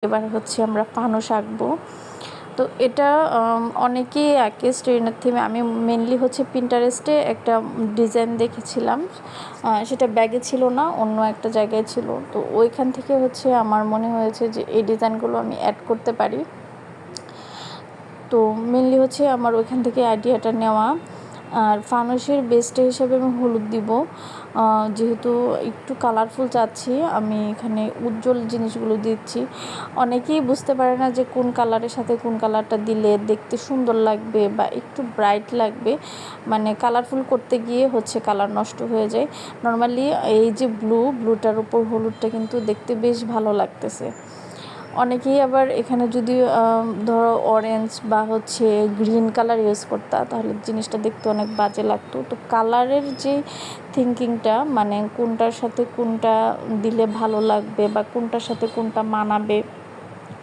এবার হচ্ছে আমরা ফানুস আঁকবো। তো এটা অনেকেই আঁকে স্টেইনার থিমে। আমি মেনলি হচ্ছে পিন্টারেস্টে একটা ডিজাইন দেখেছিলাম, সেটা ব্যাগে ছিল না, অন্য একটা জায়গায় ছিল। তো ওইখান থেকে হচ্ছে আমার মনে হয়েছে যে এই ডিজাইনগুলো আমি অ্যাড করতে পারি। তো মেনলি হচ্ছে আমার ওইখান থেকে আইডিয়াটা নেওয়া। আর ফানুসের বেসটা হিসাবে আমি হলুদ দিব, যেহেতু একটু কালারফুল চাচ্ছি আমি এখানে উজ্জ্বল জিনিসগুলো দিচ্ছি। অনেকেই বুঝতে পারে না যে কোন কালারের সাথে কোন কালারটা দিলে দেখতে সুন্দর লাগবে বা একটু ব্রাইট লাগবে, মানে কালারফুল করতে গিয়ে হচ্ছে কালার নষ্ট হয়ে যায়। নর্মালি এই যে ব্লুটার উপর হলুদটা কিন্তু দেখতে বেশ ভালো লাগতেছে। অনেকেই আবার এখানে যদি ধরো অরেঞ্জ বা হচ্ছে গ্রিন কালার ইউজ করতা তাহলে জিনিসটা দেখতে অনেক বাজে লাগতো। তো কালারের যে থিঙ্কিংটা, মানে কোনটার সাথে কোনটা দিলে ভালো লাগবে বা কোনটার সাথে কোনটা মানাবে